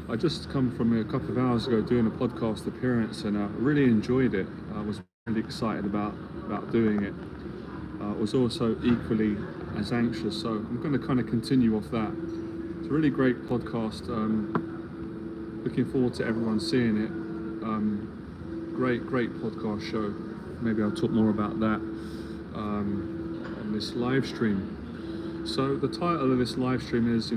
I just come from a couple of hours ago doing a podcast appearance, and I really enjoyed it. I was really excited about doing it. I was also equally as anxious, so I'm going to kind of continue off that. It's a really great podcast. Looking forward to everyone seeing it. Great podcast show. Maybe I'll talk more about that on this live stream. So the title of this live stream is,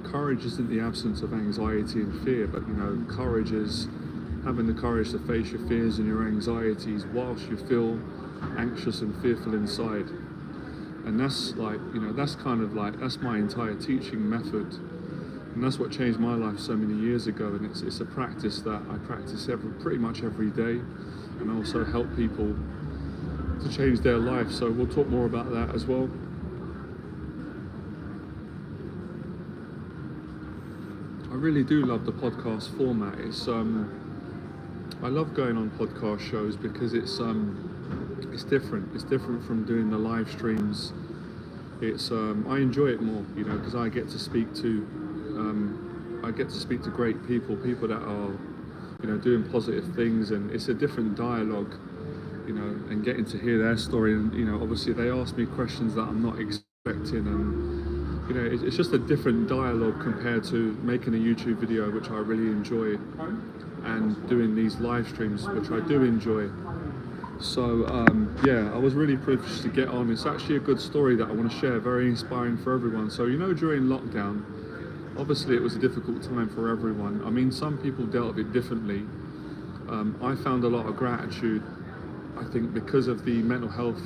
courage isn't the absence of anxiety and fear, but courage is having the courage to face your fears and your anxieties whilst you feel anxious and fearful inside. And that's that's my entire teaching method, and that's what changed my life so many years ago. And it's a practice that I practice pretty much every day, and also help people to change their life. So we'll talk more about that as well. I really do love the podcast format. I love going on podcast shows because it's different. It's different from doing the live streams. I enjoy it more, because I get to speak to great people that are, doing positive things, and it's a different dialogue, and getting to hear their story. And obviously they ask me questions that I'm not expecting, and it's just a different dialogue compared to making a YouTube video, which I really enjoy, and doing these live streams, which I do enjoy. So I was really privileged to get on. It's actually a good story that I want to share, very inspiring for everyone. So during lockdown, obviously it was a difficult time for everyone. I mean, some people dealt with it differently. I found a lot of gratitude, I think, because of the mental health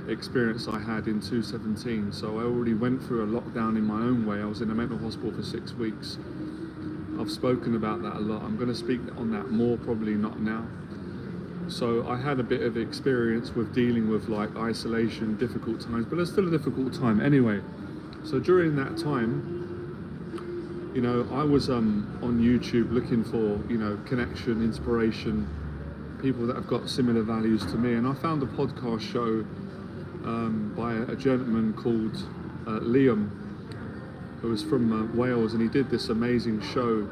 experience I had in 2017. So I already went through a lockdown in my own way. I was in a mental hospital for 6 weeks. I've spoken about that a lot. I'm going to speak on that more, probably not now. So I had a bit of experience with dealing with isolation, difficult times, but it's still a difficult time anyway. So during that time, I was on YouTube looking for, connection, inspiration, people that have got similar values to me. And I found a podcast show by a gentleman called Liam, who was from Wales, and he did this amazing show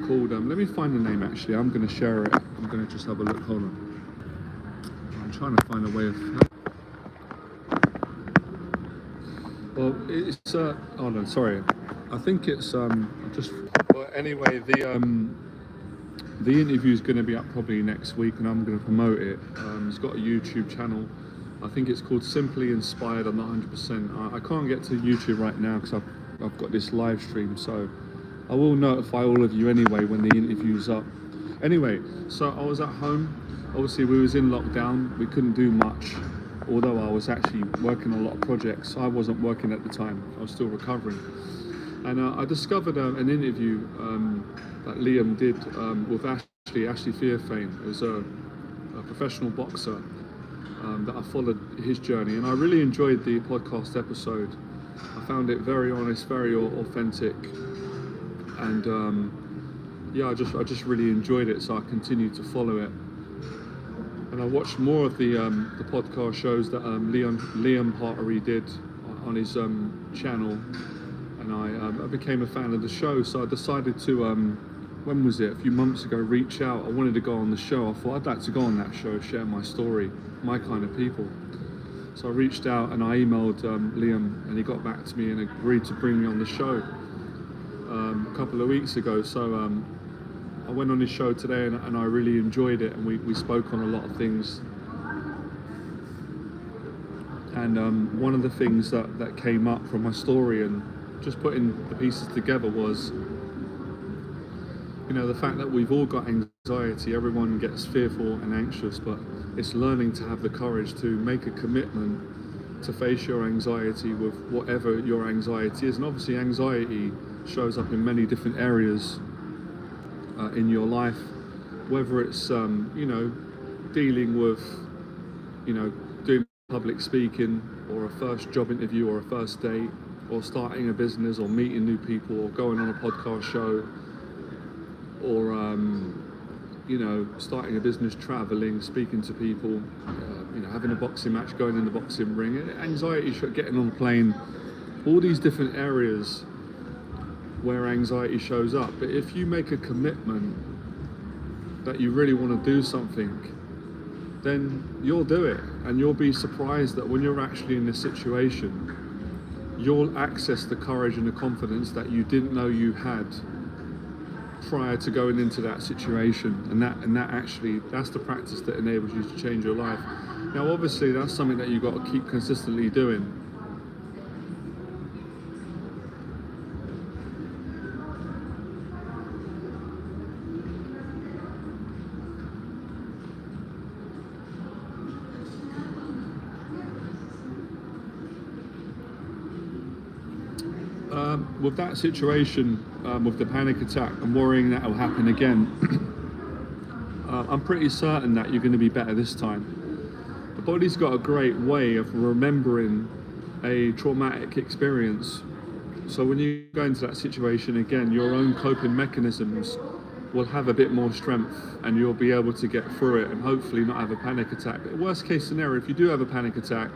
called, let me find the name actually, I'm going to share it. I'm going to just have a look, hold on. I'm trying to find a way of... Well, it's, hold on, sorry. I think it's, well, anyway, the interview is going to be up probably next week, and I'm going to promote it. It's got a YouTube channel. I think it's called Simply Inspired. I'm not 100%. I can't get to YouTube right now because I've got this live stream, so I will notify all of you anyway when the interview's up. Anyway, so I was at home. Obviously, we was in lockdown. We couldn't do much, although I was actually working on a lot of projects. I wasn't working at the time. I was still recovering. And I discovered an interview that Liam did with Ashley Fearfane. It was a professional boxer that I followed his journey, and I really enjoyed the podcast episode. I found it very honest, very authentic, and I just really enjoyed it. So I continued to follow it, and I watched more of the podcast shows that Liam Hartery did on his channel. And I became a fan of the show, so I decided to, when was it, a few months ago, reach out. I wanted to go on the show. I thought I'd like to go on that show, share my story, my kind of people. So I reached out and I emailed Liam, and he got back to me and agreed to bring me on the show a couple of weeks ago. So I went on his show today, and I really enjoyed it, and we spoke on a lot of things. And one of the things that came up from my story and just putting the pieces together was, the fact that we've all got anxiety. Everyone gets fearful and anxious, but it's learning to have the courage to make a commitment to face your anxiety with whatever your anxiety is. And obviously anxiety shows up in many different areas in your life, whether it's dealing with doing public speaking, or a first job interview, or a first date, or starting a business, or meeting new people, or going on a podcast show, or starting a business, traveling, speaking to people, having a boxing match, going in the boxing ring, anxiety, getting on a plane, all these different areas where anxiety shows up. But if you make a commitment that you really want to do something, then you'll do it, and you'll be surprised that when you're actually in a situation, you'll access the courage and the confidence that you didn't know you had prior to going into that situation. And that's the practice that enables you to change your life. Now obviously that's something that you've got to keep consistently doing. With that situation, with the panic attack, and worrying that will happen again, I'm pretty certain that you're going to be better this time. The body's got a great way of remembering a traumatic experience. So when you go into that situation again, your own coping mechanisms will have a bit more strength, and you'll be able to get through it and hopefully not have a panic attack. But worst case scenario, if you do have a panic attack,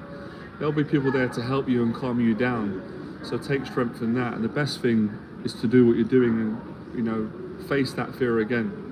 there'll be people there to help you and calm you down. So take strength in that, and the best thing is to do what you're doing and, face that fear again.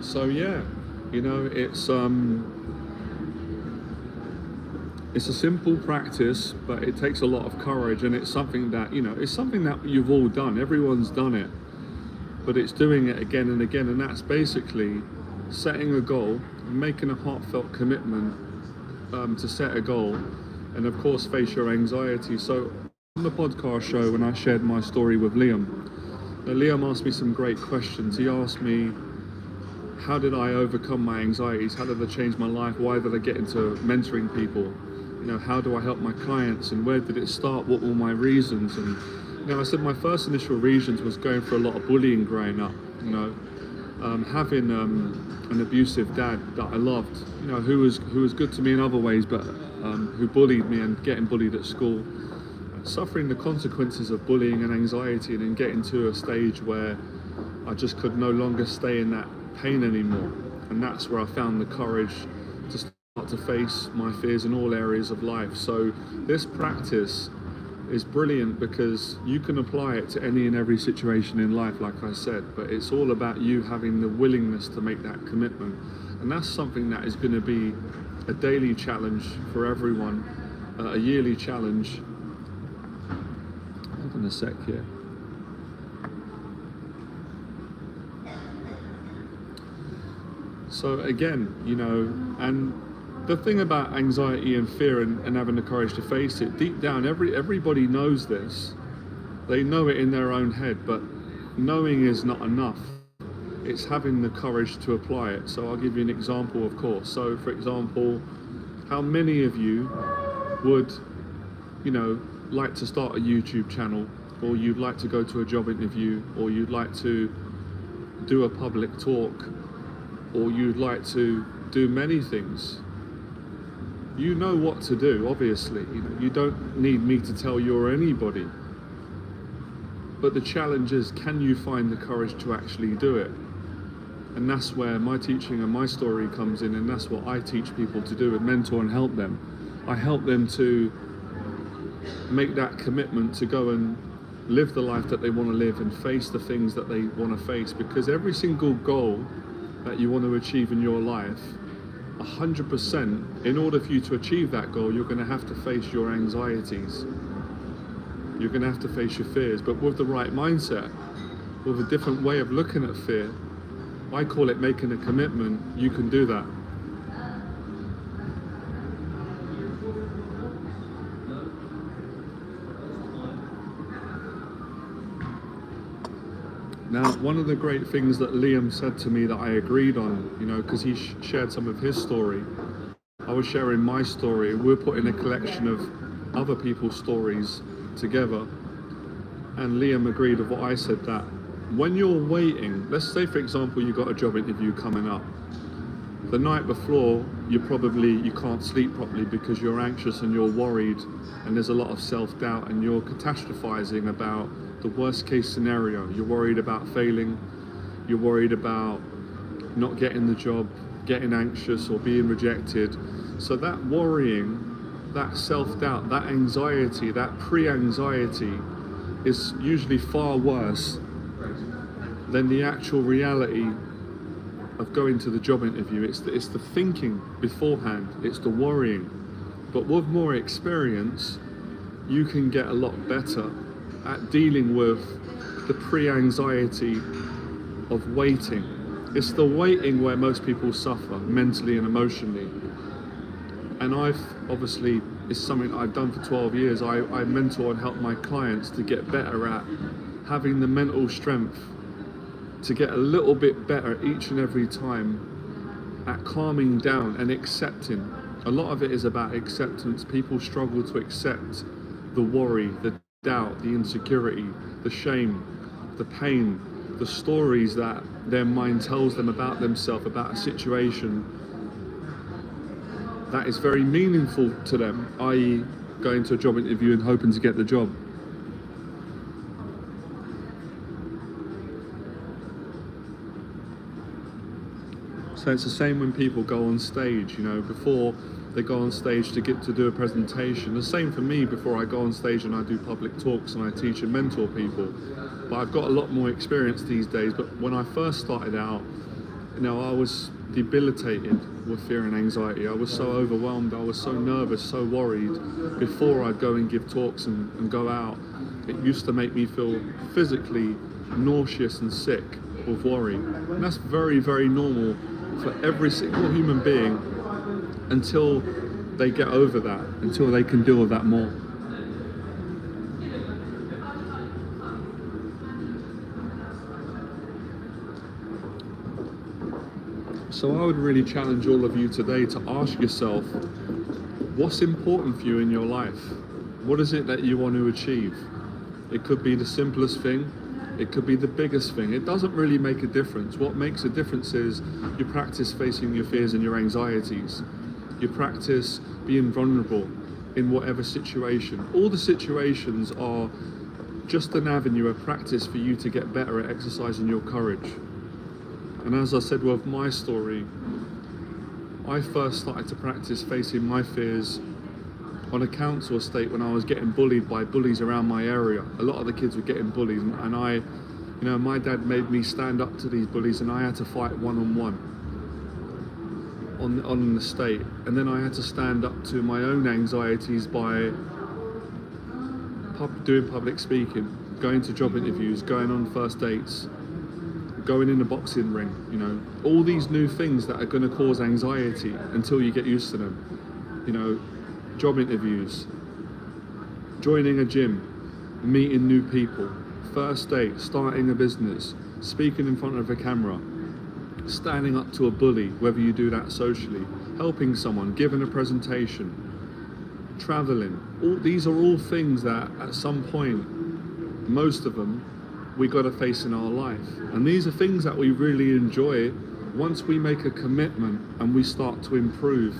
So yeah, it's a simple practice, but it takes a lot of courage, and it's something that you've all done. Everyone's done it, but it's doing it again and again, and that's basically setting a goal, making a heartfelt commitment to set a goal, and of course face your anxiety. So on the podcast show, when I shared my story with Liam, Liam asked me some great questions. He asked me, how did I overcome my anxieties? How did I change my life? Why did I get into mentoring people? How do I help my clients? And where did it start? What were my reasons? And I said my first initial reasons was going through a lot of bullying growing up. Having an abusive dad that I loved, who was good to me in other ways, but who bullied me, and getting bullied at school, suffering the consequences of bullying and anxiety, and then getting to a stage where I just could no longer stay in that pain anymore. And that's where I found the courage to start to face my fears in all areas of life. So this practice is brilliant because you can apply it to any and every situation in life, like I said, but it's all about you having the willingness to make that commitment. And that's something that is going to be a daily challenge for everyone, a yearly challenge. Hold on a sec here. So again, and the thing about anxiety and fear and having the courage to face it, deep down, everybody knows this. They know it in their own head, but knowing is not enough. It's having the courage to apply it. So I'll give you an example, of course. So for example, how many of you would, like to start a YouTube channel, or you'd like to go to a job interview, or you'd like to do a public talk, or you'd like to do many things? You know what to do, obviously. You don't need me to tell you or anybody. But the challenge is, can you find the courage to actually do it? And that's where my teaching and my story comes in, and that's what I teach people to do and mentor and help them. I help them to make that commitment to go and live the life that they want to live and face the things that they want to face, because every single goal that you want to achieve in your life, 100%, in order for you to achieve that goal, you're going to have to face your anxieties. You're going to have to face your fears, but with the right mindset, with a different way of looking at fear, I call it making a commitment, you can do that. Now, one of the great things that Liam said to me that I agreed on, because he shared some of his story, I was sharing my story. We're putting a collection of other people's stories together. And Liam agreed with what I said, that when you're waiting, let's say for example you got a job interview coming up. The night before, you can't sleep properly because you're anxious and you're worried, and there's a lot of self-doubt, and you're catastrophizing about the worst case scenario. You're worried about failing, you're worried about not getting the job, getting anxious or being rejected. So that worrying, that self-doubt, that anxiety, that pre-anxiety is usually far worse than the actual reality of going to the job interview. It's the thinking beforehand, it's the worrying. But with more experience, you can get a lot better at dealing with the pre-anxiety of waiting. It's the waiting where most people suffer mentally and emotionally. And it's something I've done for 12 years. I mentor and help my clients to get better at having the mental strength to get a little bit better each and every time at calming down and accepting. A lot of it is about acceptance. People struggle to accept the worry, the doubt, the insecurity, the shame, the pain, the stories that their mind tells them about themselves, about a situation that is very meaningful to them, i.e. going to a job interview and hoping to get the job. So it's the same when people go on stage, before they go on stage to get to do a presentation. The same for me before I go on stage and I do public talks and I teach and mentor people. But I've got a lot more experience these days. But when I first started out, I was debilitated with fear and anxiety. I was so overwhelmed, I was so nervous, so worried before I'd go and give talks and go out. It used to make me feel physically nauseous and sick with worry. And that's very, very normal for every single human being until they get over that, until they can deal with that more. So I would really challenge all of you today to ask yourself, what's important for you in your life? What is it that you want to achieve? It could be the simplest thing, it could be the biggest thing. It doesn't really make a difference. What makes a difference is you practice facing your fears and your anxieties. You practice being vulnerable in whatever situation. All the situations are just an avenue, a practice for you to get better at exercising your courage. And as I said with my story, I first started to practice facing my fears on a council estate when I was getting bullied by bullies around my area. A lot of the kids were getting bullied, and my dad made me stand up to these bullies, and I had to fight one-on-one on an estate. And then I had to stand up to my own anxieties by doing public speaking, going to job interviews, going on first dates, going in a boxing ring, all these new things that are going to cause anxiety until you get used to them. Job interviews, joining a gym, meeting new people, first date, starting a business, speaking in front of a camera, standing up to a bully, whether you do that socially, helping someone, giving a presentation, traveling. These are all things that at some point, most of them, we got to face in our life. And these are things that we really enjoy once we make a commitment and we start to improve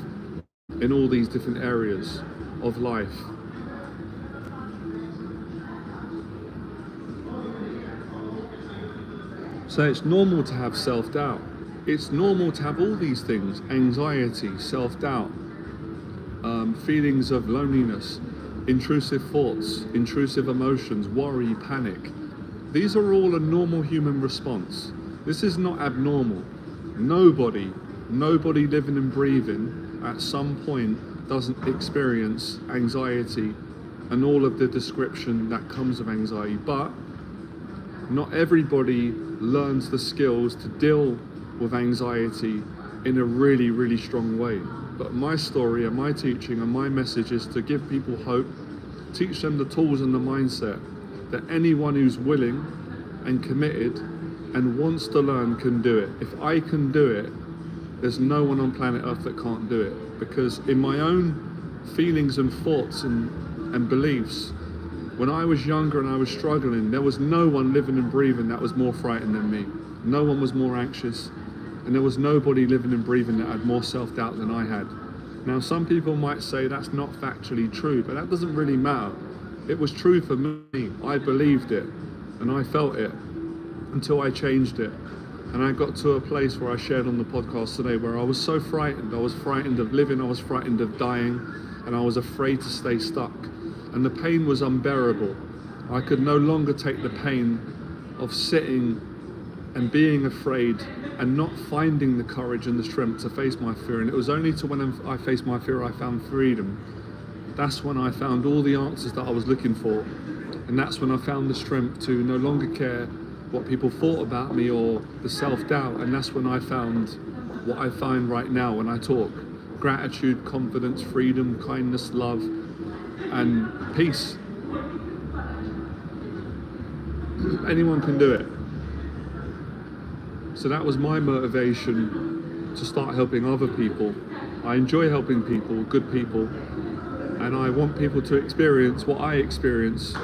in all these different areas of life. So it's normal to have self-doubt. It's normal to have all these things: anxiety, self-doubt, feelings of loneliness, intrusive thoughts, intrusive emotions, worry, panic. These are all a normal human response. This is not abnormal. Nobody living and breathing at some point doesn't experience anxiety and all of the description that comes with anxiety. But not everybody learns the skills to deal with anxiety in a really, really strong way. But my story and my teaching and my message is to give people hope, teach them the tools and the mindset that anyone who's willing and committed and wants to learn can do it. If I can do it, There's no one on planet Earth that can't do it, because in my own feelings and thoughts and beliefs, when I was younger and I was struggling, there was no one living and breathing that was more frightened than me. No one was more anxious, and there was nobody living and breathing that had more self-doubt than I had. Now, some people might say that's not factually true, but that doesn't really matter. It was true for me. I believed it, and I felt it until I changed it. And I got to a place where I shared on the podcast today where I was so frightened. I was frightened of living, I was frightened of dying, and I was afraid to stay stuck. And the pain was unbearable. I could no longer take the pain of sitting and being afraid and not finding the courage and the strength to face my fear. And it was only to when I faced my fear I found freedom. That's when I found all the answers that I was looking for. And that's when I found the strength to no longer care what people thought about me or the self-doubt. And that's when I found what I find right now when I talk: gratitude, confidence, freedom, kindness, love, and peace. Anyone can do it. So that was my motivation to start helping other people. I enjoy helping people, good people, and I want people to experience what I experienced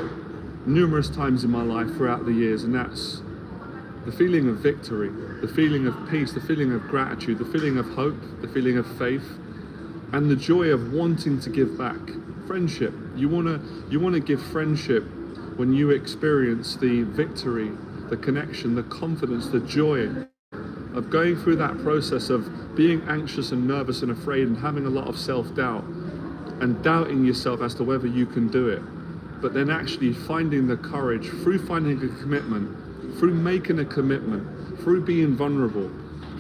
numerous times in my life throughout the years, and that's the feeling of victory, the feeling of peace, the feeling of gratitude, the feeling of hope, the feeling of faith, and the joy of wanting to give back. Friendship. You wanna give friendship when you experience the victory, the connection, the confidence, the joy of going through that process of being anxious and nervous and afraid and having a lot of self-doubt and doubting yourself as to whether you can do it, but then actually finding the courage through finding a commitment, through making a commitment, through being vulnerable,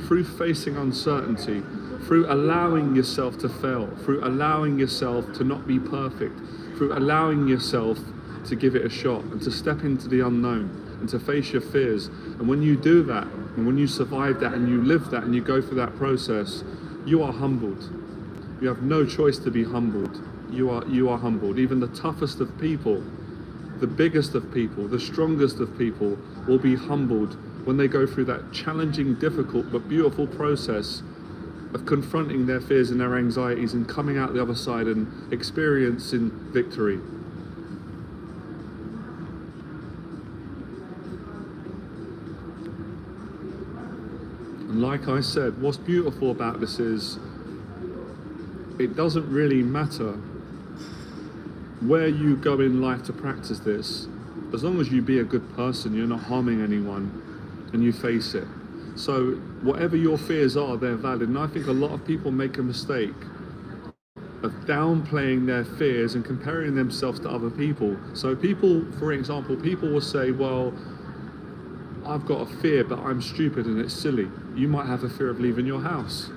through facing uncertainty, through allowing yourself to fail, through allowing yourself to not be perfect, through allowing yourself to give it a shot and to step into the unknown and to face your fears. And when you do that, and when you survive that and you live that and you go through that process, you are humbled. You have no choice to be humbled. You are humbled. Even the toughest of people, the biggest of people, the strongest of people will be humbled when they go through that challenging, difficult, but beautiful process of confronting their fears and their anxieties and coming out the other side and experiencing victory. And like I said, what's beautiful about this is it doesn't really matter where you go in life to practice this, as long as you be a good person, you're not harming anyone, and you face it. So whatever your fears are, they're valid. And I think a lot of people make a mistake of downplaying their fears and comparing themselves to other people. So people, for example, people will say, well, I've got a fear, but I'm stupid and it's silly. You might have a fear of leaving your house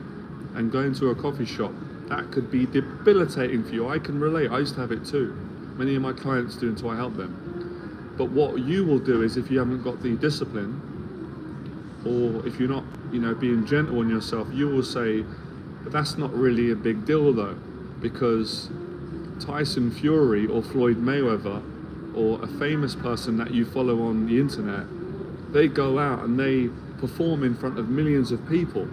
and going to a coffee shop. That could be debilitating for you. I can relate. I used to have it too. Many of my clients do until I help them. But what you will do is, if you haven't got the discipline, or if you're not, being gentle on yourself, you will say, but that's not really a big deal though, because Tyson Fury or Floyd Mayweather or a famous person that you follow on the internet, they go out and they perform in front of millions of people.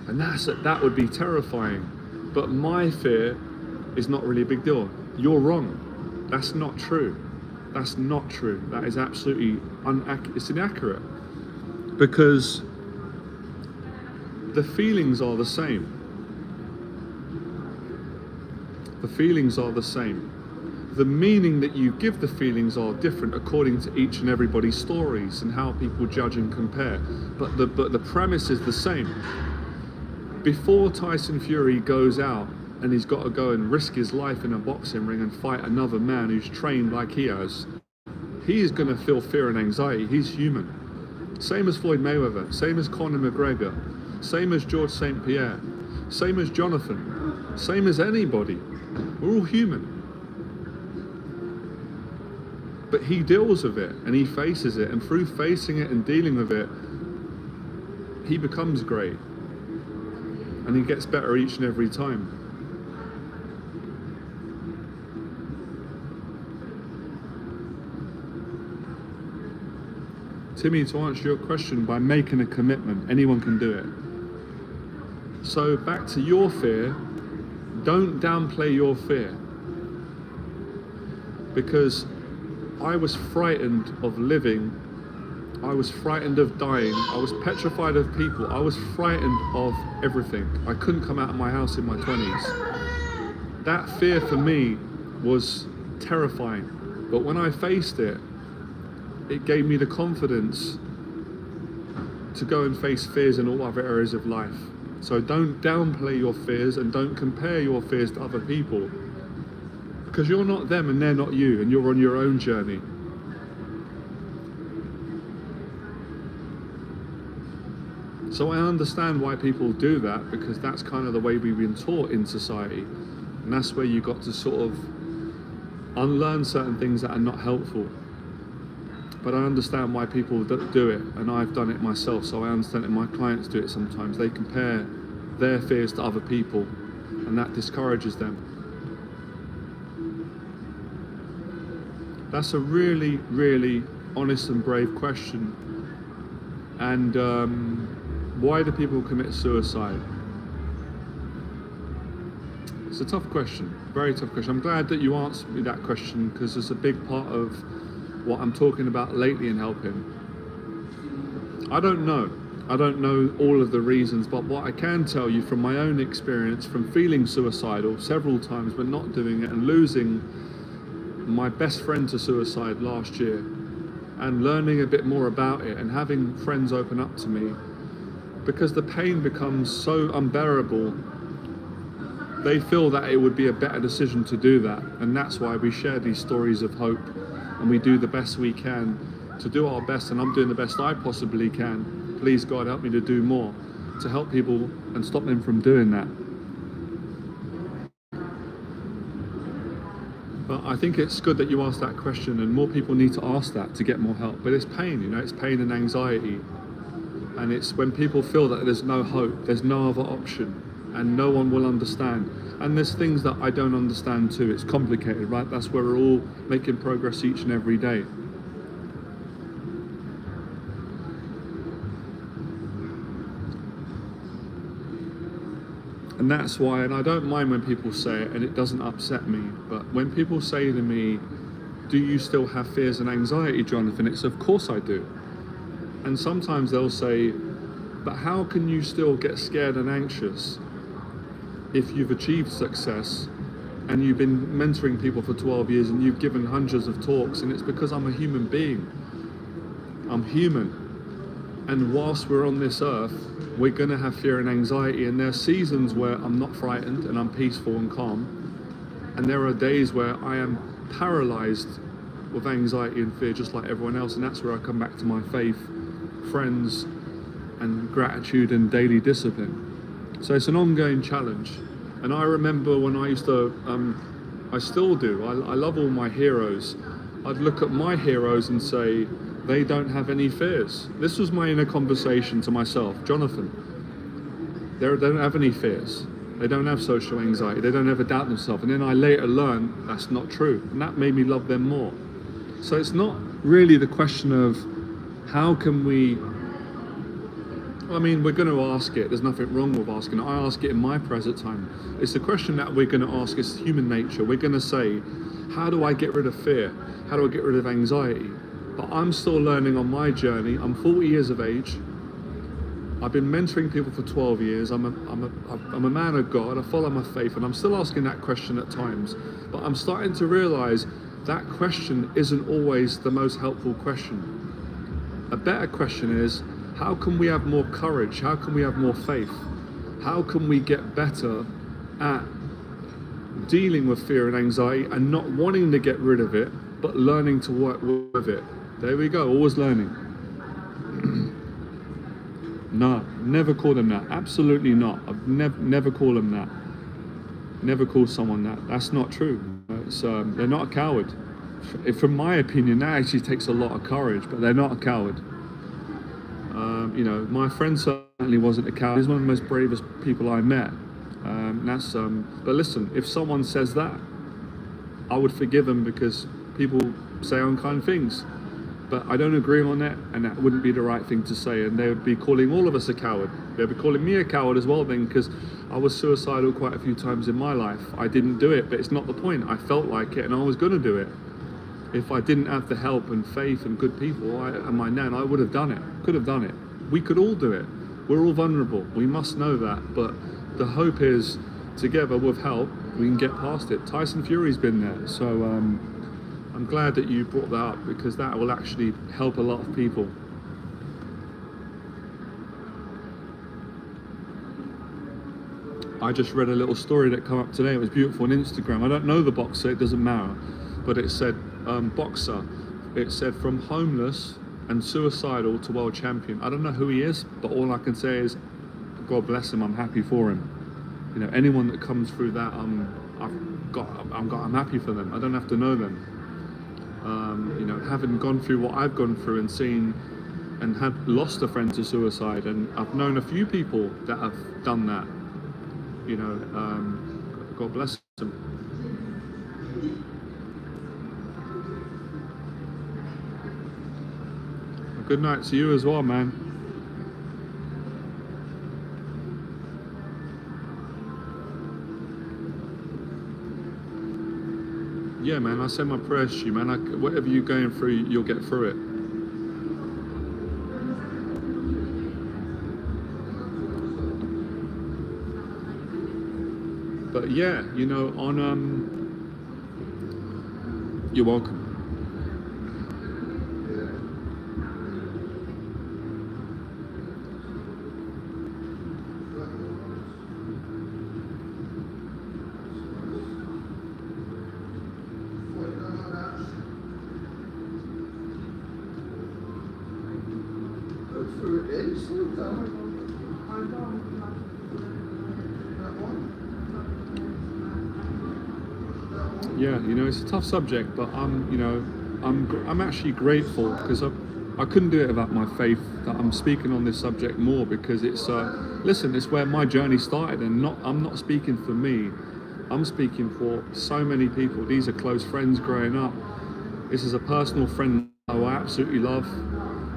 And that would be terrifying. But my fear is not really a big deal. You're wrong. That's not true. That's not true. That is absolutely it's inaccurate. Because the feelings are the same. The feelings are the same. The meaning that you give the feelings are different according to each and everybody's stories and how people judge and compare. But the premise is the same. Before Tyson Fury goes out and he's got to go and risk his life in a boxing ring and fight another man who's trained like he has, he is going to feel fear and anxiety. He's human. Same as Floyd Mayweather, same as Conor McGregor, same as George St. Pierre, same as Jonathan, same as anybody. We're all human. But he deals with it and he faces it, and through facing it and dealing with it, he becomes great. And he gets better each and every time. Timmy, to answer your question, by making a commitment, anyone can do it. So back to your fear, don't downplay your fear. Because I was frightened of living, I was frightened of dying, I was petrified of people, I was frightened of everything. I couldn't come out of my house in my 20s. That fear for me was terrifying. But when I faced it, it gave me the confidence to go and face fears in all other areas of life. So don't downplay your fears and don't compare your fears to other people. Because you're not them and they're not you, and you're on your own journey. So I understand why people do that, because that's kind of the way we've been taught in society. And that's where you got to sort of unlearn certain things that are not helpful. But I understand why people do it, and I've done it myself, so I understand that my clients do it sometimes. They compare their fears to other people, and that discourages them. That's a really, really honest and brave question. And why do people commit suicide? It's a tough question, very tough question. I'm glad that you answered me that question, because it's a big part of what I'm talking about lately in helping. I don't know all of the reasons, but what I can tell you from my own experience, from feeling suicidal several times but not doing it, and losing my best friend to suicide last year, and learning a bit more about it and having friends open up to me, because the pain becomes so unbearable, they feel that it would be a better decision to do that. And that's why we share these stories of hope, and we do the best we can to do our best, and I'm doing the best I possibly can. Please God, help me to do more to help people and stop them from doing that. But I think it's good that you asked that question, and more people need to ask that to get more help. But it's pain, you know, it's pain and anxiety. And it's when people feel that there's no hope, there's no other option, and no one will understand. And there's things that I don't understand too. It's complicated, right? That's where we're all making progress each and every day. And that's why, and I don't mind when people say it, and it doesn't upset me, but when people say to me, do you still have fears and anxiety, Jonathan? It's of course I do. And sometimes they'll say, but how can you still get scared and anxious if you've achieved success and you've been mentoring people for 12 years and you've given hundreds of talks? And it's because I'm a human being. I'm human. And whilst we're on this earth, we're going to have fear and anxiety. And there are seasons where I'm not frightened and I'm peaceful and calm. And there are days where I am paralyzed with anxiety and fear, just like everyone else. And that's where I come back to my faith, friends, and gratitude and daily discipline. So it's an ongoing challenge. And I remember when I used to, I still do, I love all my heroes. I'd look at my heroes and say, they don't have any fears. This was my inner conversation to myself. Jonathan, they don't have any fears. They don't have social anxiety. They don't ever doubt themselves. And then I later learned that's not true. And that made me love them more. So it's not really the question of how can we, I mean, we're going to ask it. There's nothing wrong with asking it. I ask it in my present time. It's the question that we're going to ask. It's human nature. We're going to say, how do I get rid of fear? How do I get rid of anxiety? But I'm still learning on my journey. I'm 40 years of age. I've been mentoring people for 12 years. I'm a man of God. I follow my faith, and I'm still asking that question at times. But I'm starting to realize that question isn't always the most helpful question. A better question is, how can we have more courage? How can we have more faith? How can we get better at dealing with fear and anxiety and not wanting to get rid of it, but learning to work with it? There we go, always learning. No, never call them that. Absolutely not. I've never call them that. Never call someone that. That's not true. It's, they're not a coward. From my opinion, that actually takes a lot of courage, but they're not a coward. You know, my friend certainly wasn't a coward. He's one of the most bravest people I met. But listen, if someone says that, I would forgive them, because people say unkind things. But I don't agree on it, and that wouldn't be the right thing to say, and they would be calling all of us a coward. They'll be calling me a coward as well then, because I was suicidal quite a few times in my life. I didn't do it, but it's not the point. I felt like it and I was going to do it. If I didn't have the help and faith and good people and my nan, I would have done it, could have done it. We could all do it. We're all vulnerable. We must know that. But the hope is, together with help, we can get past it. Tyson Fury's been there. So I'm glad that you brought that up, because that will actually help a lot of people. I just read a little story that came up today. It was beautiful on Instagram. I don't know the boxer, it doesn't matter. But it said, boxer, it said from homeless and suicidal to world champion. I don't know who he is, but all I can say is, God bless him, I'm happy for him. You know, anyone that comes through that, I'm happy for them. I don't have to know them. You know, having gone through what I've gone through and seen and had lost a friend to suicide, and I've known a few people that have done that. You know, God bless them. Good night to you as well, man. Yeah, man, I send my prayers to you, man. Whatever you're going through, you'll get through it. But yeah, you know, you're welcome. Yeah, you know, it's a tough subject, but I'm actually grateful, because I couldn't do it without my faith, that I'm speaking on this subject more, because it's listen, it's where my journey started, and I'm not speaking for me. I'm speaking for so many people. These are close friends growing up. This is a personal friend who I absolutely love.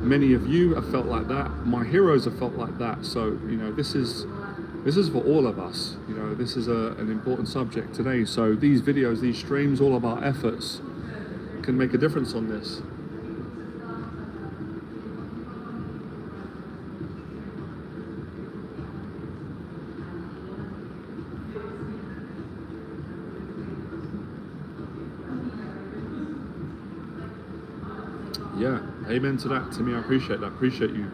Many of you have felt like that. My heroes have felt like that. So, you know, this is for all of us. You know, this is an important subject today. So these videos, these streams, all of our efforts can make a difference on this. Yeah, amen to that. To me, I appreciate that. I appreciate you.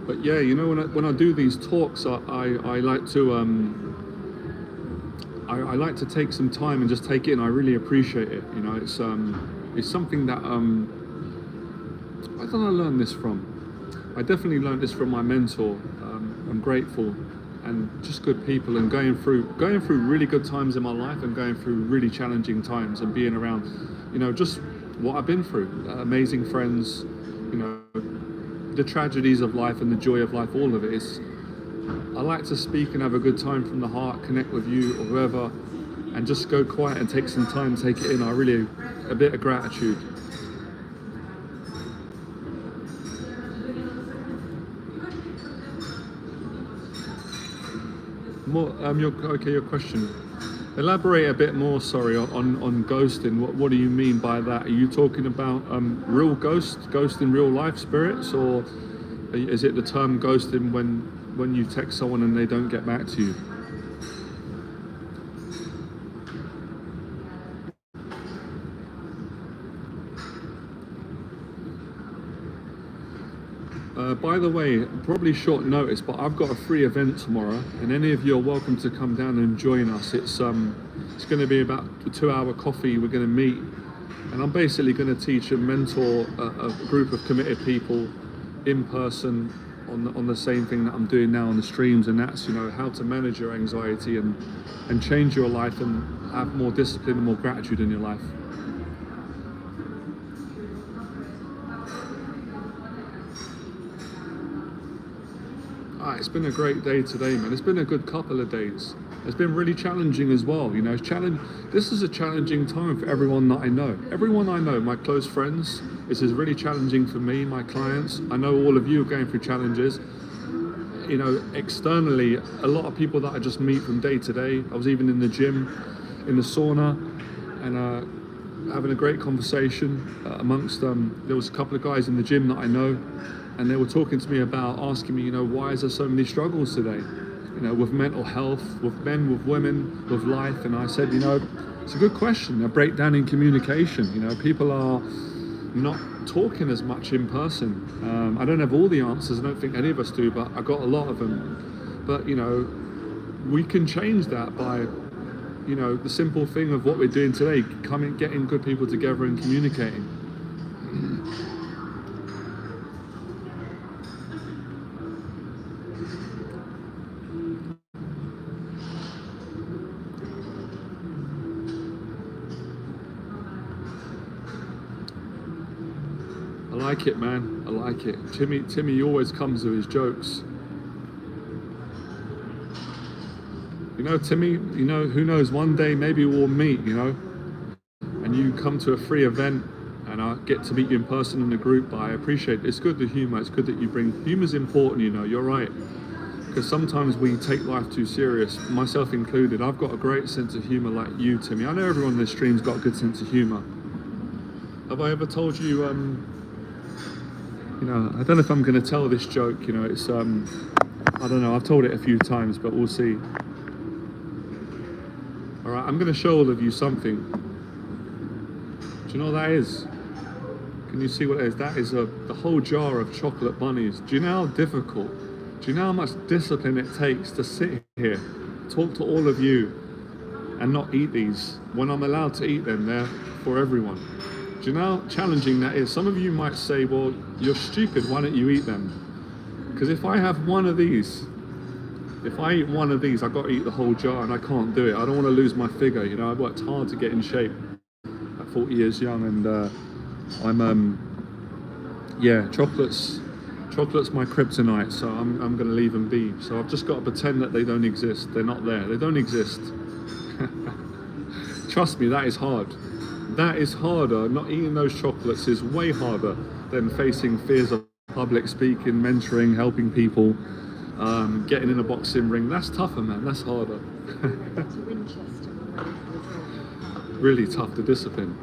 But yeah, you know, when I do these talks, I like to I like to take some time and just take it in. I really appreciate it. You know, it's something that where did I learn this from? I definitely learned this from my mentor. I'm grateful, and just good people, and going through really good times in my life, and going through really challenging times, and being around, you know, just what I've been through. Amazing friends, you know, the tragedies of life and the joy of life, all of it is. I like to speak and have a good time from the heart, connect with you or whoever, and just go quiet and take some time, take it in. A bit of gratitude. More, your question. Elaborate a bit more, sorry, on ghosting. What do you mean by that? Are you talking about real ghost in real life spirits, or is it the term ghosting when you text someone and they don't get back to you? By the way, probably short notice, but I've got a free event tomorrow, and any of you are welcome to come down and join us. It's going to be about a 2-hour coffee. We're going to meet, and I'm basically going to teach and mentor a group of committed people in person on the same thing that I'm doing now on the streams, and that's, you know, how to manage your anxiety and change your life and have more discipline and more gratitude in your life. It's been a great day today, man. It's been a good couple of days. It's been really challenging as well. You know, this is a challenging time for everyone that I know. Everyone I know, my close friends, this is really challenging for me, my clients. I know all of you are going through challenges. You know, externally, a lot of people that I just meet from day to day. I was even in the gym, in the sauna, and having a great conversation amongst there was a couple of guys in the gym that I know, and they were talking to me about asking me, you know, why is there so many struggles today? You know, with mental health, with men, with women, with life. And I said, you know, it's a good question. A breakdown in communication. You know, people are not talking as much in person. I don't have all the answers. I don't think any of us do, but I got a lot of them. But, you know, we can change that by, you know, the simple thing of what we're doing today, getting good people together and communicating. I like it, man. I like it. Timmy always comes with his jokes. You know, Timmy, you know, who knows, one day maybe we'll meet, you know, and you come to a free event and I get to meet you in person in the group. But I appreciate it. It's good, the humor. It's good that you bring, humor's important, you know, you're right. Because sometimes we take life too serious, myself included. I've got a great sense of humor like you, Timmy. I know everyone in this stream's got a good sense of humor. Have I ever told you, you know, I don't know if I'm going to tell this joke, you know, it's, I don't know, I've told it a few times, but we'll see. All right, I'm going to show all of you something. Do you know what that is? Can you see what it is? That is the whole jar of chocolate bunnies. Do you know how difficult, do you know how much discipline it takes to sit here, talk to all of you, and not eat these? When I'm allowed to eat them, they're for everyone. Do you know how challenging that is? Some of you might say, well, you're stupid, why don't you eat them? Because if I have one of these, if I eat one of these, I've got to eat the whole jar, and I can't do it. I don't want to lose my figure, you know. I've worked hard to get in shape at 40 years young, and yeah, chocolate's my kryptonite, so I'm going to leave them be. So I've just got to pretend that they don't exist. They're not there. They don't exist. Trust me, that is hard. That is harder. Not eating those chocolates is way harder than facing fears of public speaking, mentoring, helping people, getting in a boxing ring. That's tougher, man. That's harder. Really tough to discipline.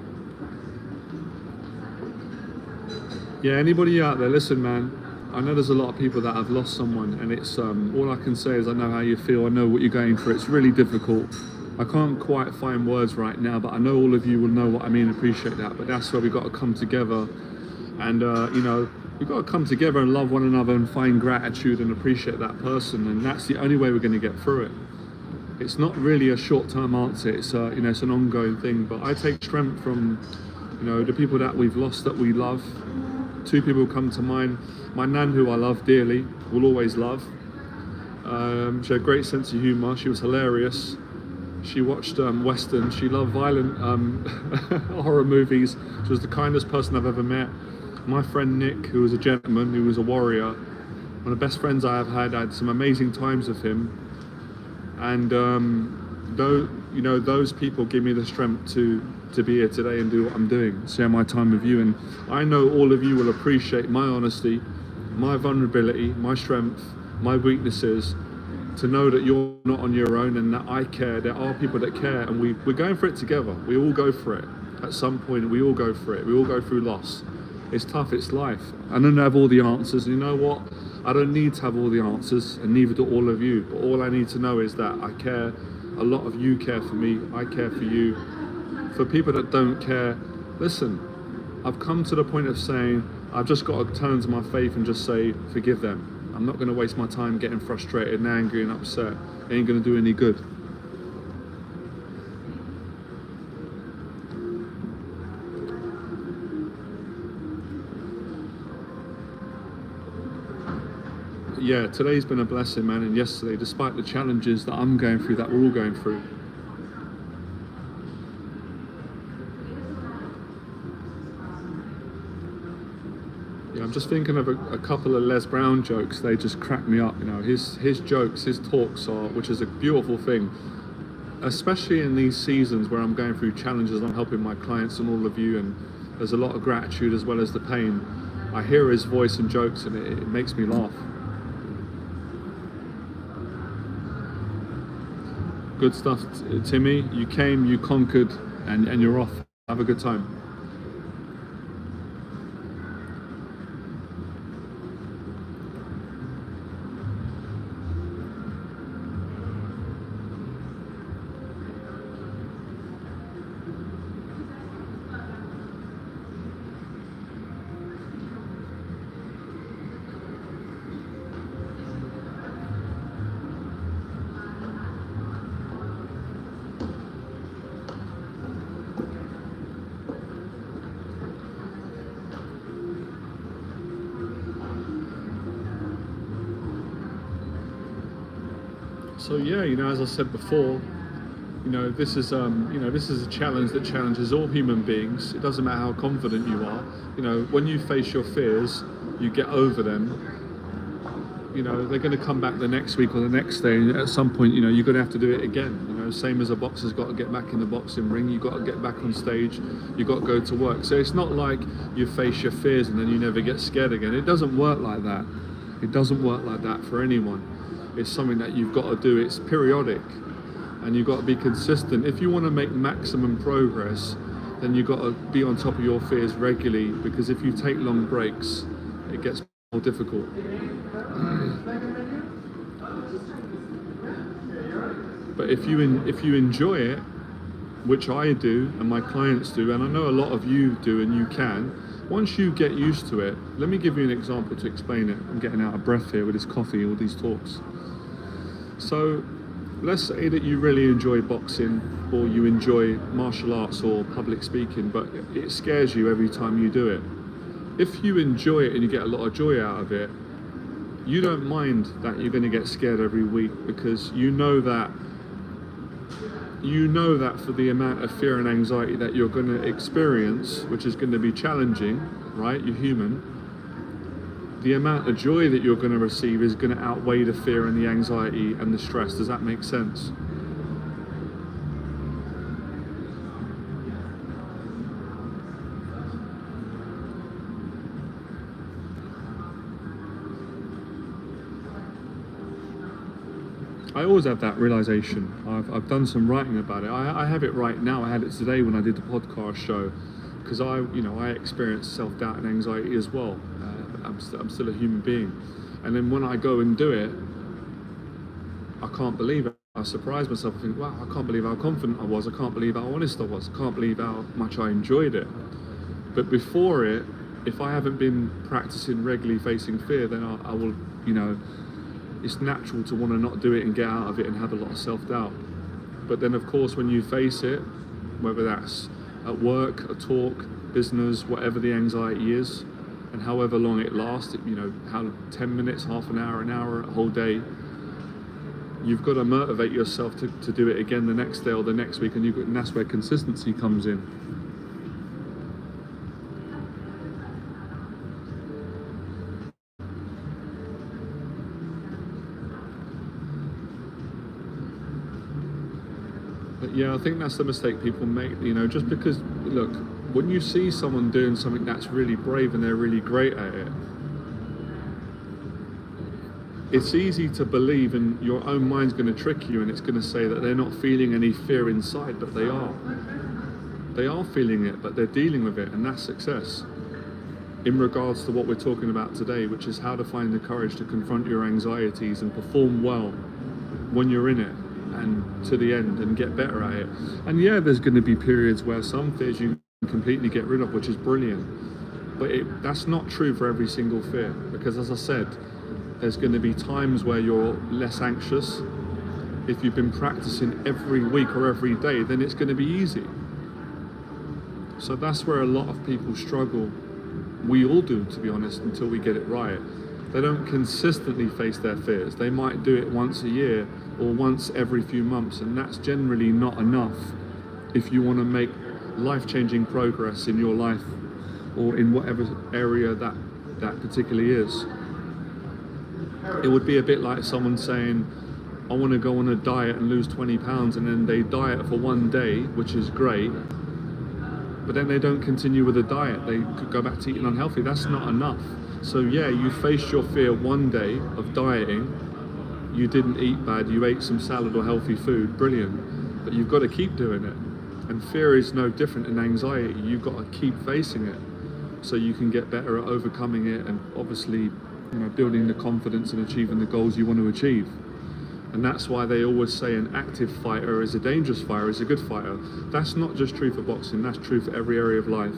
Yeah, anybody out there, listen, man. I know there's a lot of people that have lost someone, and it's all I can say is I know how you feel. I know what you're going through. It's really difficult. I can't quite find words right now, but I know all of you will know what I mean, appreciate that. But that's where we've got to come together, and you know, we've got to come together and love one another and find gratitude and appreciate that person, and that's the only way we're going to get through it. It's not really a short-term answer, it's you know, it's an ongoing thing. But I take strength from, you know, the people that we've lost that we love. Two people come to mind. My nan, who I love dearly, will always love. She had a great sense of humor, she was hilarious. She watched Western. She loved violent horror movies. She was the kindest person I've ever met. My friend Nick, who was a gentleman, who was a warrior, one of the best friends I have had. I had some amazing times with him. And you know, those people give me the strength to be here today and do what I'm doing, share my time with you. And I know all of you will appreciate my honesty, my vulnerability, my strength, my weaknesses, to know that you're not on your own and that I care. There are people that care, and we're going for it together. We all go for it. At some point, we all go for it. We all go through loss. It's tough, it's life. I don't have all the answers. And you know what? I don't need to have all the answers, and neither do all of you. But all I need to know is that I care. A lot of you care for me. I care for you. For people that don't care, listen, I've come to the point of saying, I've just got to turn to my faith and just say, forgive them. I'm not going to waste my time getting frustrated and angry and upset. It ain't going to do any good. Yeah, today's been a blessing, man, and yesterday, despite the challenges that I'm going through, that we're all going through. Yeah, I'm just thinking of a couple of Les Brown jokes. They just crack me up. You know, his jokes, his talks are, which is a beautiful thing, especially in these seasons where I'm going through challenges. I'm helping my clients and all of you, and there's a lot of gratitude as well as the pain. I hear his voice and jokes, and it makes me laugh. Good stuff, Timmy. You came, you conquered, and you're off. Have a good time. So yeah, you know, as I said before, you know, this is a challenge that challenges all human beings. It doesn't matter how confident you are. You know, when you face your fears, you get over them. You know, they're going to come back the next week or the next day. And at some point, you know, you're going to have to do it again. You know, same as a boxer's got to get back in the boxing ring. You've got to get back on stage. You've got to go to work. So it's not like you face your fears and then you never get scared again. It doesn't work like that. It doesn't work like that for anyone. It's something that you've got to do. It's periodic, and you've got to be consistent. If you want to make maximum progress, then you've got to be on top of your fears regularly, because if you take long breaks, it gets more difficult. But if you enjoy it, which I do and my clients do, and I know a lot of you do and you can, once you get used to it, let me give you an example to explain it. I'm getting out of breath here with this coffee, all these talks. So let's say that you really enjoy boxing, or you enjoy martial arts or public speaking, but it scares you every time you do it. If you enjoy it and you get a lot of joy out of it, you don't mind that you're going to get scared every week, because you know that for the amount of fear and anxiety that you're going to experience, which is going to be challenging, right? You're human. The amount of joy that you're going to receive is going to outweigh the fear and the anxiety and the stress. Does that make sense? I always have that realization. I've done some writing about it. I have it right now. I had it today when I did the podcast show, because I experience self-doubt and anxiety as well. I'm still a human being, and then when I go and do it, I can't believe it. I surprise myself. I think, wow, I can't believe how confident I was. I can't believe how honest I was. I can't believe how much I enjoyed it. But before it, if I haven't been practicing regularly facing fear, then I will, you know, it's natural to want to not do it and get out of it and have a lot of self-doubt. But then, of course, when you face it, whether that's at work, a talk, business, whatever the anxiety is, and however long it lasts, you know, how 10 minutes, half an hour, a whole day, you've got to motivate yourself to do it again the next day or the next week, and that's where consistency comes in. But yeah, I think that's the mistake people make, you know, just because, look, when you see someone doing something that's really brave and they're really great at it, it's easy to believe, and your own mind's going to trick you, and it's going to say that they're not feeling any fear inside, but they are. They are feeling it, but they're dealing with it, and that's success. In regards to what we're talking about today, which is how to find the courage to confront your anxieties and perform well when you're in it, and to the end, and get better at it. And yeah, there's going to be periods where some fears you can completely get rid of, which is brilliant. But that's not true for every single fear, because as I said, there's going to be times where you're less anxious. If you've been practicing every week or every day, then it's going to be easy. So that's where a lot of people struggle. We all do, to be honest, until we get it right. They don't consistently face their fears. They might do it once a year or once every few months, and that's generally not enough if you want to make life-changing progress in your life or in whatever area that that particularly is. It would be a bit like someone saying, I want to go on a diet and lose 20 pounds, and then they diet for one day, which is great, but then they don't continue with the diet. They could go back to eating unhealthy. That's not enough. So yeah, you faced your fear one day of dieting, you didn't eat bad, you ate some salad or healthy food, brilliant, but you've got to keep doing it. And fear is no different than anxiety. You've got to keep facing it so you can get better at overcoming it, and obviously, building the confidence and achieving the goals you want to achieve. And that's why they always say an active fighter is a dangerous fighter, is a good fighter. That's not just true for boxing, that's true for every area of life.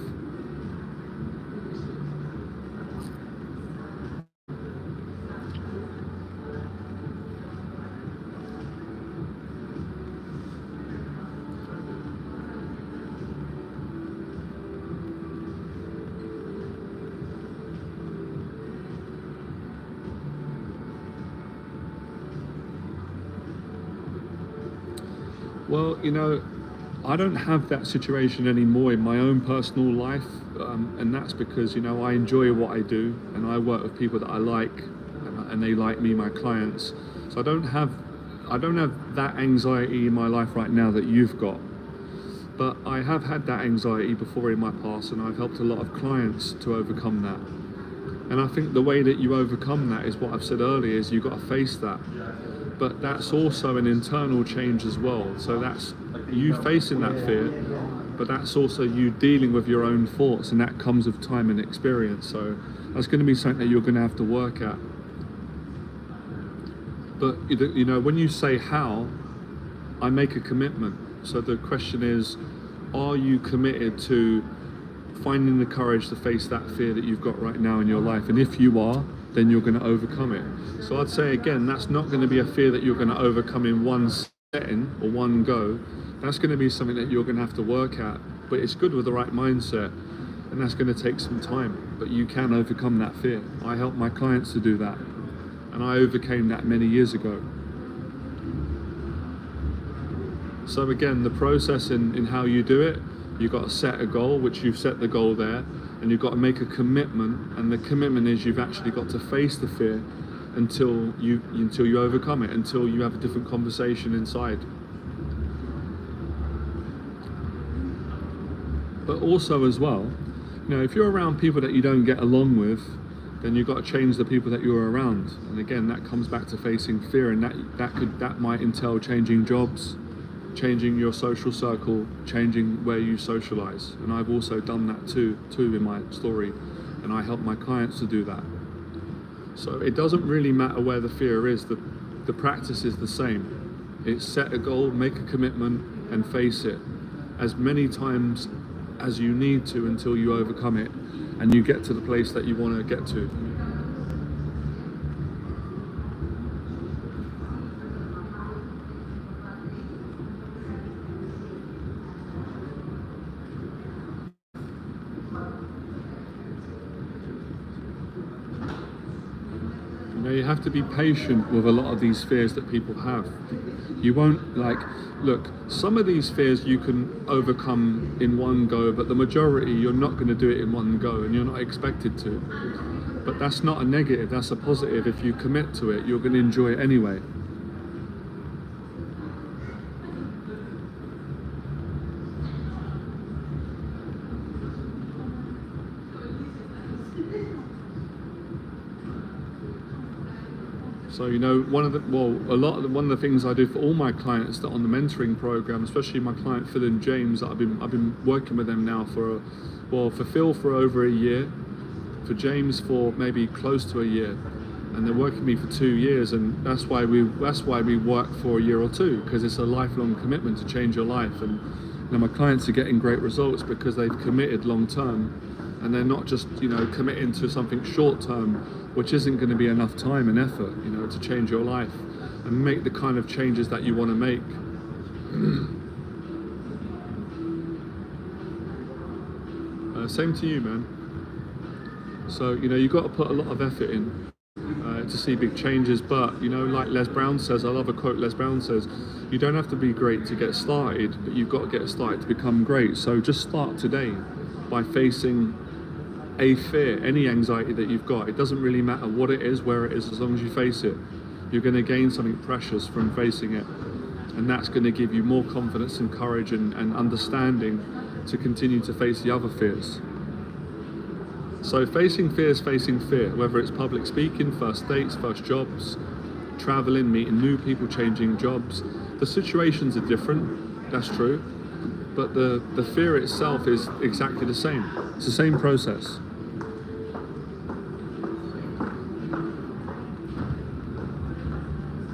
Well, I don't have that situation anymore in my own personal life, and that's because, I enjoy what I do, and I work with people that I like, and they like me, my clients. So I don't have that anxiety in my life right now that you've got. But I have had that anxiety before in my past, and I've helped a lot of clients to overcome that. And I think the way that you overcome that is what I've said earlier, is you've got to face that. But that's also an internal change as well. So that's you facing that fear, but that's also you dealing with your own thoughts, and that comes with time and experience. So that's going to be something that you're going to have to work at. But when you say how, I make a commitment. So the question is, are you committed to finding the courage to face that fear that you've got right now in your life? And if you are, then you're going to overcome it. So I'd say again, that's not going to be a fear that you're going to overcome in one setting or one go. That's going to be something that you're going to have to work at, but it's good with the right mindset, and that's going to take some time, but you can overcome that fear. I help my clients to do that, and I overcame that many years ago. So again, the process in how you do it, you've got to set a goal, which you've set the goal there, and you've got to make a commitment, and the commitment is you've actually got to face the fear until you overcome it, until you have a different conversation inside. But also as well, if you're around people that you don't get along with, then you've got to change the people that you're around. And again, that comes back to facing fear, and that might entail changing jobs, changing your social circle, changing where you socialize. And I've also done that too in my story, and I help my clients to do that. So it doesn't really matter where the fear is, the practice is the same. It's set a goal, make a commitment, and face it as many times as you need to until you overcome it and you get to the place that you want to get to. You have to be patient with a lot of these fears that people have. You won't look, some of these fears you can overcome in one go, but the majority you're not going to do it in one go, and you're not expected to. But that's not a negative, that's a positive. If you commit to it, you're going to enjoy it anyway. So one of the things I do for all my clients that on the mentoring program, especially my client Phil and James, I've been working with them now for Phil for over a year, for James for maybe close to a year, and they're working with me for 2 years, and that's why we work for a year or two, because it's a lifelong commitment to change your life. And my clients are getting great results because they've committed long term, and they're not just committing to something short term, which isn't going to be enough time and effort, to change your life and make the kind of changes that you want to make. Same to you, man. So, you've got to put a lot of effort in to see big changes, but, like Les Brown says, I love a quote Les Brown says, you don't have to be great to get started, but you've got to get started to become great. So just start today by facing a fear, any anxiety that you've got. It doesn't really matter what it is, where it is, as long as you face it. You're going to gain something precious from facing it. And that's going to give you more confidence and courage and understanding to continue to face the other fears. So facing fear is facing fear, whether it's public speaking, first dates, first jobs, traveling, meeting new people, changing jobs. The situations are different, that's true, but the fear itself is exactly the same. It's the same process.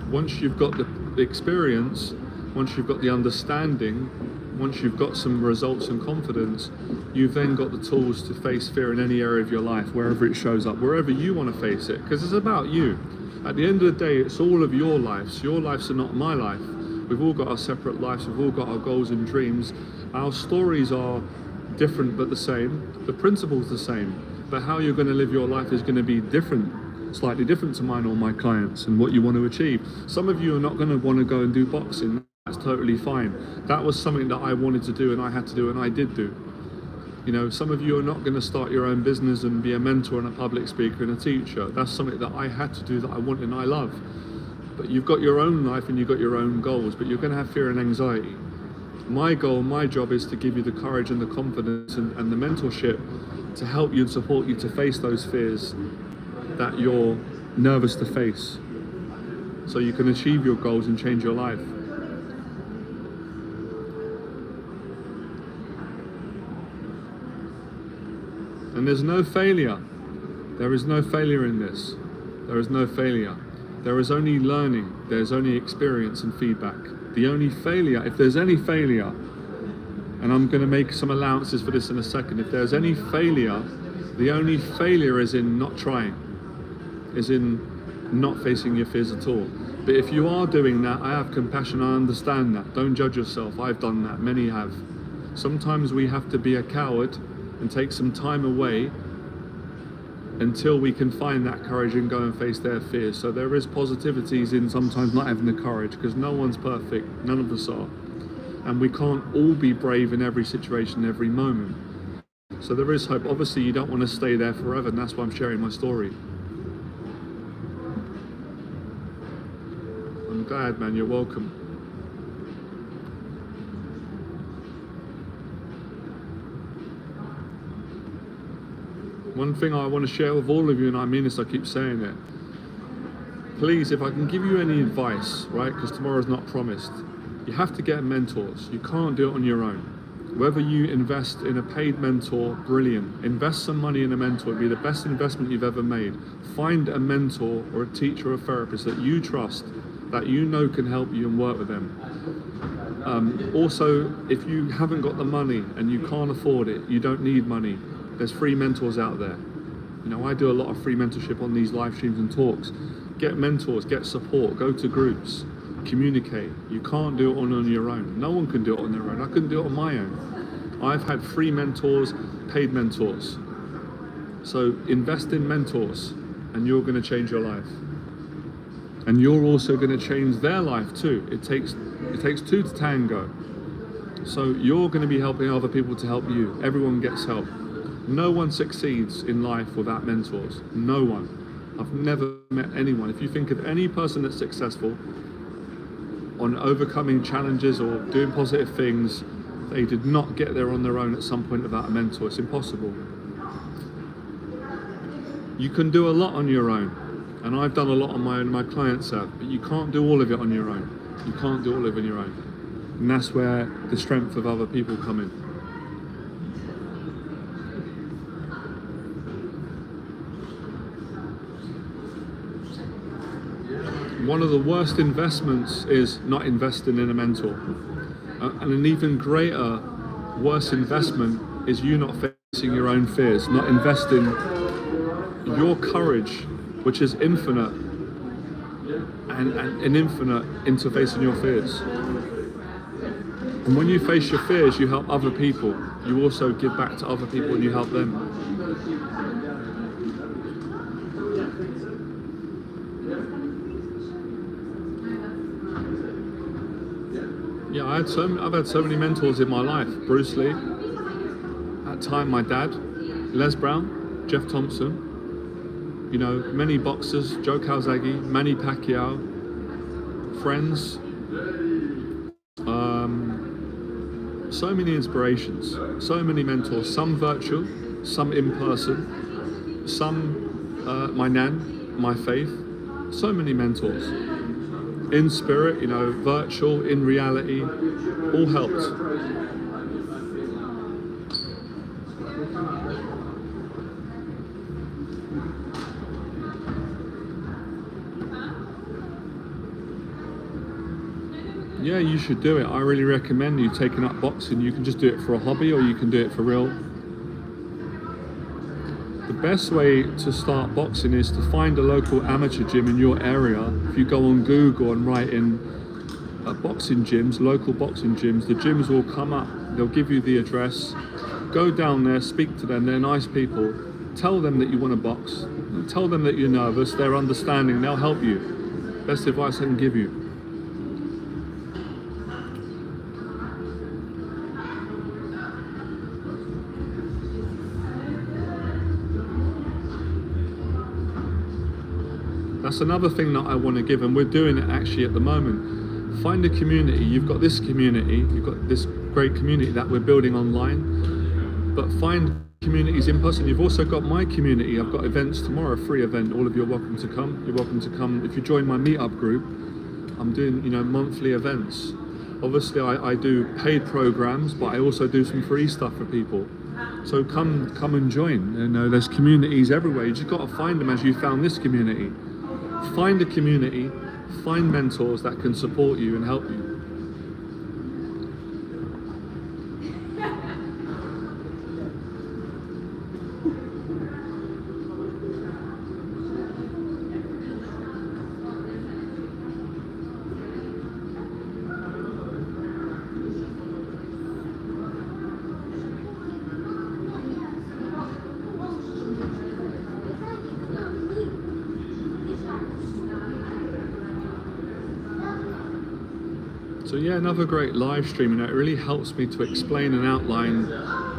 Once you've got the experience, once you've got the understanding, once you've got some results and confidence, you've then got the tools to face fear in any area of your life, wherever it shows up, wherever you want to face it, because it's about you. At the end of the day, it's all of your lives. Your lives are not my life. We've all got our separate lives, we've all got our goals and dreams. Our stories are different but the same. The principle's the same, but how you're going to live your life is going to be different, slightly different to mine or my clients and what you want to achieve. Some of you are not going to want to go and do boxing. That's totally fine. That was something that I wanted to do and I had to do and I did do. You know, some of you are not going to start your own business and be a mentor and a public speaker and a teacher. That's something that I had to do, that I want and I love. But you've got your own life and you've got your own goals, but you're going to have fear and anxiety. My goal, my job is to give you the courage and the confidence and the mentorship to help you and support you to face those fears that you're nervous to face, so you can achieve your goals and change your life. And there's no failure. There is no failure in this. There is no failure. There is only learning. There's only experience and feedback. The only failure, if there's any failure, and I'm going to make some allowances for this in a second, if there's any failure, the only failure is in not trying, is in not facing your fears at all. But if you are doing that, I have compassion, I understand that. Don't judge yourself. I've done that. Many have. Sometimes we have to be a coward and take some time away until we can find that courage and go and face their fears. So there is positivities in sometimes not having the courage, because no one's perfect, none of us are. And we can't all be brave in every situation, every moment. So there is hope. Obviously you don't want to stay there forever, and that's why I'm sharing my story. I'm glad, man, you're welcome. One thing I want to share with all of you, and I mean this, I keep saying it. Please, if I can give you any advice, right, because tomorrow's not promised, you have to get mentors. You can't do it on your own. Whether you invest in a paid mentor, brilliant. Invest some money in a mentor. It'd be the best investment you've ever made. Find a mentor or a teacher or a therapist that you trust, that you know can help you, and work with them. Also, if you haven't got the money and you can't afford it, you don't need money. There's free mentors out there. You know, I do a lot of free mentorship on these live streams and talks. Get mentors, get support, go to groups, communicate. You can't do it on your own. No one can do it on their own. I couldn't do it on my own. I've had free mentors, paid mentors. So invest in mentors and you're going to change your life. And you're also going to change their life too. It takes two to tango. So you're going to be helping other people to help you. Everyone gets help. No one succeeds in life without mentors. No one. I've never met anyone. If you think of any person that's successful on overcoming challenges or doing positive things, they did not get there on their own at some point without a mentor. It's impossible. You can do a lot on your own, and I've done a lot on my own, my clients have, but you can't do all of it on your own. You can't do all of it on your own. And that's where the strength of other people come in. One of the worst investments is not investing in a mentor. And an even greater, worse investment is you not facing your own fears, not investing your courage, which is infinite, and infinite into facing your fears. And when you face your fears, you help other people. You also give back to other people and you help them. Yeah, I've had so many mentors in my life. Bruce Lee, at time my dad, Les Brown. Jeff Thompson, you know, many boxers, Joe Calzaghe, Manny Pacquiao, friends, so many inspirations, so many mentors, some virtual, some in person, some my nan, my faith, so many mentors. In spirit, you know, virtual, in reality, all helped. Yeah, you should do it. I really recommend you taking up boxing. You can just do it for a hobby or you can do it for real. The best way to start boxing is to find a local amateur gym in your area. If you go on Google and write in boxing gyms, local boxing gyms, the gyms will come up. They'll give you the address. Go down there, speak to them. They're nice people. Tell them that you want to box. Tell them that you're nervous. They're understanding. They'll help you. Best advice I can give you. That's another thing that I want to give, and we're doing it actually at the moment. Find a community. You've got this community, you've got this great community that we're building online, but find communities in person. You've also got my community. I've got events tomorrow, a free event. All of you are welcome to come. You're welcome to come. If you join my meetup group, I'm doing, you know, monthly events. Obviously, I do paid programs, but I also do some free stuff for people. So come and join. You know, there's communities everywhere. You just got to find them as you found this community. Find a community, find mentors that can support you and help you. So yeah, another great live stream. You know, it really helps me to explain and outline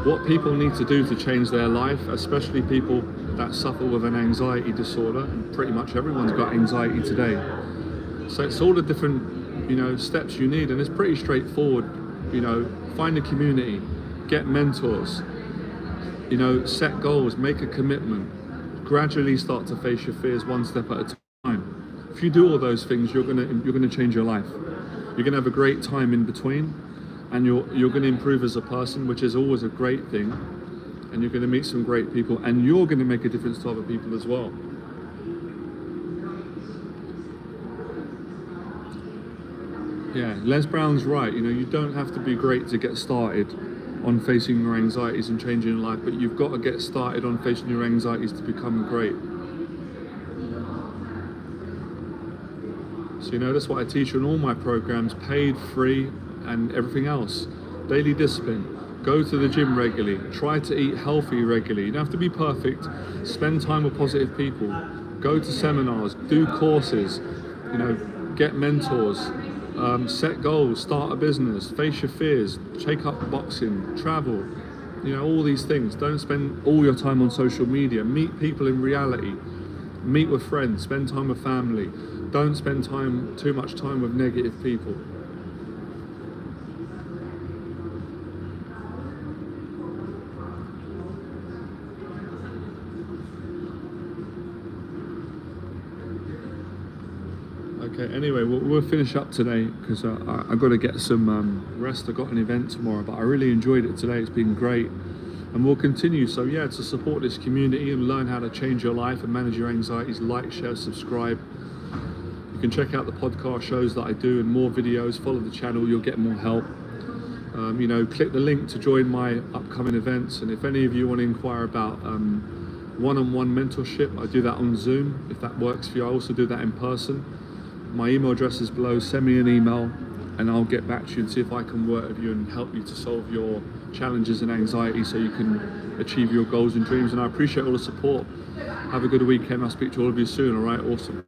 what people need to do to change their life, especially people that suffer with an anxiety disorder. And pretty much everyone's got anxiety today. So it's all the different, you know, steps you need, and it's pretty straightforward. You know, find a community, get mentors, you know, set goals, make a commitment, gradually start to face your fears one step at a time. If you do all those things, you're gonna change your life. You're going to have a great time in between, and you're going to improve as a person, which is always a great thing, and you're going to meet some great people, and you're going to make a difference to other people as well. Yeah, Les Brown's right. You know, you don't have to be great to get started on facing your anxieties and changing your life, but you've got to get started on facing your anxieties to become great. So, you know, that's what I teach you in all my programs, paid, free, and everything else. Daily discipline. Go to the gym regularly. Try to eat healthy regularly. You don't have to be perfect. Spend time with positive people. Go to seminars. Do courses. You know, get mentors. Set goals. Start a business. Face your fears. Take up boxing. Travel. You know, all these things. Don't spend all your time on social media. Meet people in reality. Meet with friends. Spend time with family. Don't spend too much time with negative people. Okay, anyway, we'll finish up today because I've got to get some rest. I've got an event tomorrow, but I really enjoyed it today. It's been great. And we'll continue. So yeah, to support this community and learn how to change your life and manage your anxieties, like, share, subscribe. You can check out the podcast shows that I do and more videos. Follow the channel, you'll get more help. You know, click the link to join my upcoming events. And if any of you want to inquire about one-on-one mentorship, I do that on Zoom, if that works for you. I also do that in person. My email address is below. Send me an email and I'll get back to you and see if I can work with you and help you to solve your challenges and anxiety so you can achieve your goals and dreams. And I appreciate all the support. Have a good weekend. I'll speak to all of you soon. All right, awesome.